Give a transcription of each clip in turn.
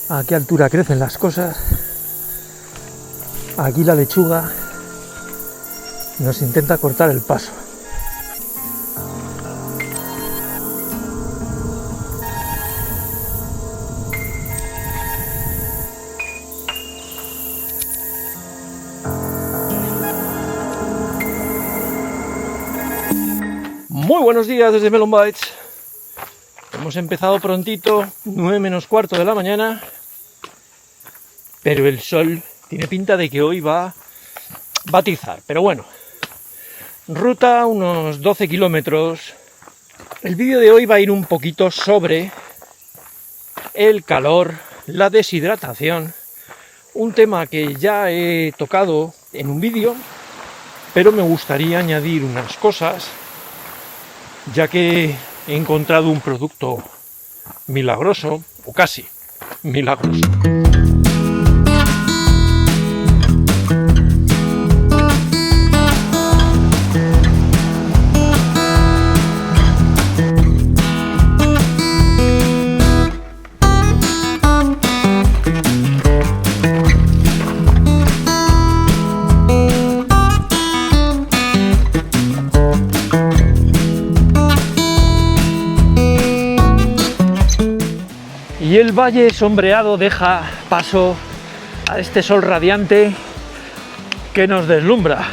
A qué altura crecen las cosas. Aquí la lechuga nos intenta cortar el paso. Muy buenos días desde Melon Bites. Hemos empezado prontito, 9 menos cuarto de la mañana, pero el sol tiene pinta de que hoy va a atizar. Pero bueno, ruta unos 12 kilómetros. El vídeo de hoy va a ir un poquito sobre el calor, la deshidratación, un tema que ya he tocado en un vídeo, pero me gustaría añadir unas cosas, ya que he encontrado un producto milagroso, o casi milagroso. Y el valle sombreado deja paso a este sol radiante que nos deslumbra.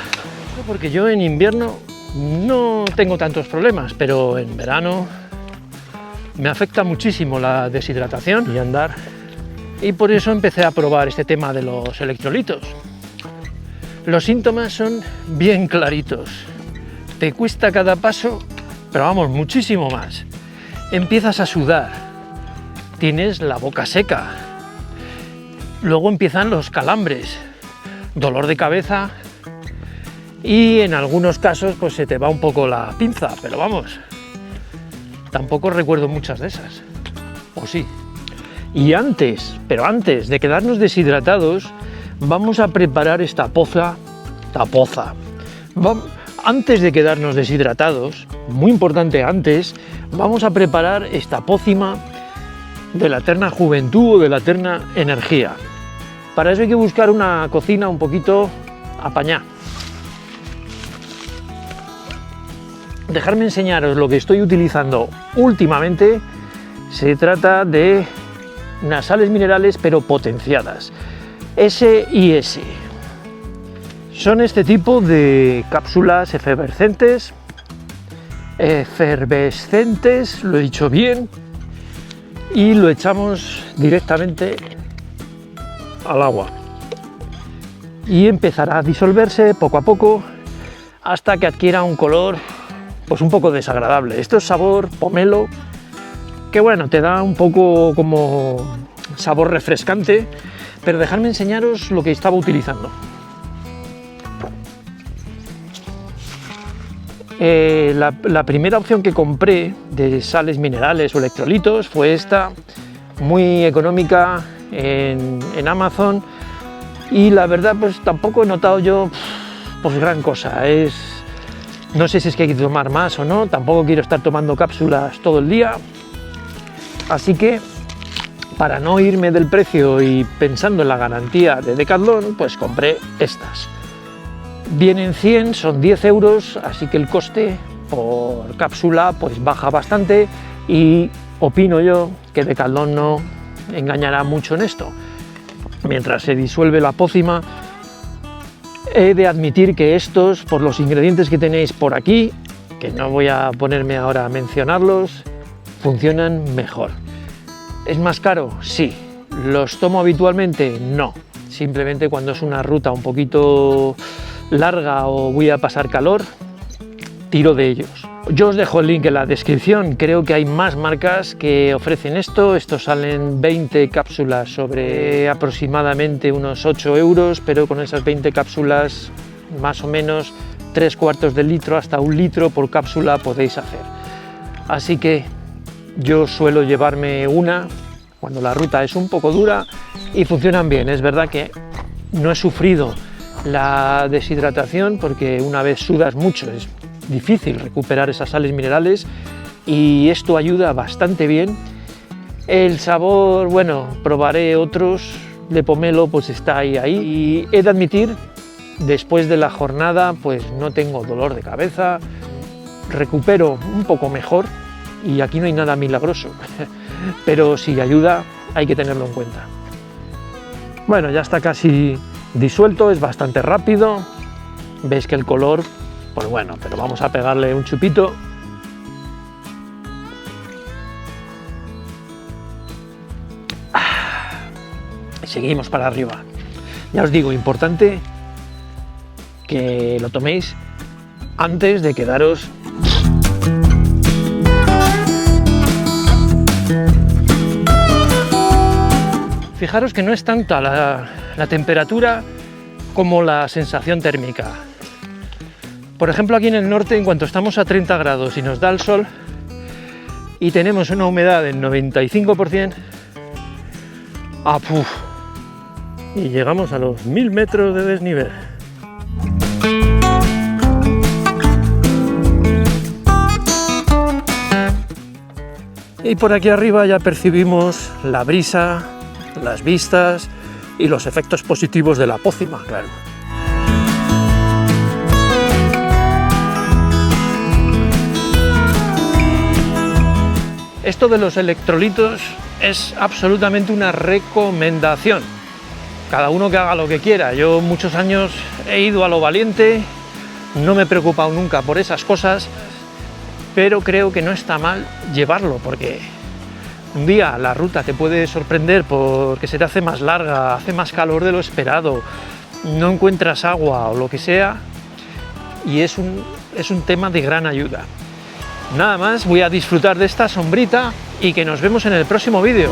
Porque yo en invierno no tengo tantos problemas, pero en verano me afecta muchísimo la deshidratación y andar. Y por eso empecé a probar este tema de los electrolitos. Los síntomas son bien claritos. Te cuesta cada paso, pero vamos, muchísimo más. Empiezas a sudar. Tienes la boca seca, luego empiezan los calambres, dolor de cabeza y en algunos casos pues se te va un poco la pinza, pero vamos, tampoco recuerdo muchas de esas, o sí. Y antes de quedarnos deshidratados, vamos a preparar esta poza. Antes de quedarnos deshidratados, muy importante antes, vamos a preparar esta pócima de la eterna juventud o de la eterna energía. Para eso hay que buscar una cocina un poquito apañada. Dejarme enseñaros lo que estoy utilizando últimamente. Se trata de unas sales minerales pero potenciadas, SIS. Son este tipo de cápsulas efervescentes, lo he dicho bien, y lo echamos directamente al agua y empezará a disolverse poco a poco hasta que adquiera un color pues un poco desagradable. Esto es sabor pomelo, que bueno, te da un poco como sabor refrescante, pero dejadme enseñaros lo que estaba utilizando. La primera opción que compré de sales minerales o electrolitos fue esta, muy económica en Amazon, y la verdad pues tampoco he notado yo pues gran cosa. No sé si es que hay que tomar más o no, tampoco quiero estar tomando cápsulas todo el día, así que para no irme del precio y pensando en la garantía de Decathlon, pues compré estas. Vienen 100, son 10 euros, así que el coste por cápsula pues baja bastante, y opino yo que Decathlon no engañará mucho en esto. Mientras se disuelve la pócima, he de admitir que estos, por los ingredientes que tenéis por aquí, que no voy a ponerme ahora a mencionarlos, funcionan mejor. ¿Es más caro? Sí. ¿Los tomo habitualmente? No. Simplemente cuando es una ruta un poquito larga o voy a pasar calor, tiro de ellos. Yo os dejo el link en la descripción. Creo que hay más marcas que ofrecen esto. Estos salen 20 cápsulas sobre aproximadamente unos 8 euros, pero con esas 20 cápsulas más o menos 3/4 de litro hasta 1 litro por cápsula podéis hacer. Así que yo suelo llevarme una cuando la ruta es un poco dura y funcionan bien. Es verdad que no he sufrido la deshidratación porque una vez sudas mucho es difícil recuperar esas sales minerales, y esto ayuda bastante bien. El sabor, bueno, probaré otros, de pomelo pues está ahí. Y he de admitir, después de la jornada pues no tengo dolor de cabeza, recupero un poco mejor y aquí no hay nada milagroso, pero si ayuda hay que tenerlo en cuenta. Bueno, ya está casi disuelto, es bastante rápido, veis que el color, pues bueno, pero vamos a pegarle un chupito. Y seguimos para arriba. Ya os digo, importante que lo toméis antes de quedaros. Fijaros que no es tanta la temperatura como la sensación térmica. Por ejemplo, aquí en el norte, en cuanto estamos a 30 grados y nos da el sol y tenemos una humedad del 95%, y llegamos a los 1000 metros de desnivel. Y por aquí arriba ya percibimos la brisa, las vistas y los efectos positivos de la pócima, claro. Esto de los electrolitos es absolutamente una recomendación. Cada uno que haga lo que quiera. Yo muchos años he ido a lo valiente, no me he preocupado nunca por esas cosas, pero creo que no está mal llevarlo, porque un día la ruta te puede sorprender porque se te hace más larga, hace más calor de lo esperado, no encuentras agua o lo que sea, y es un tema de gran ayuda. Nada más, voy a disfrutar de esta sombrita y que nos vemos en el próximo vídeo.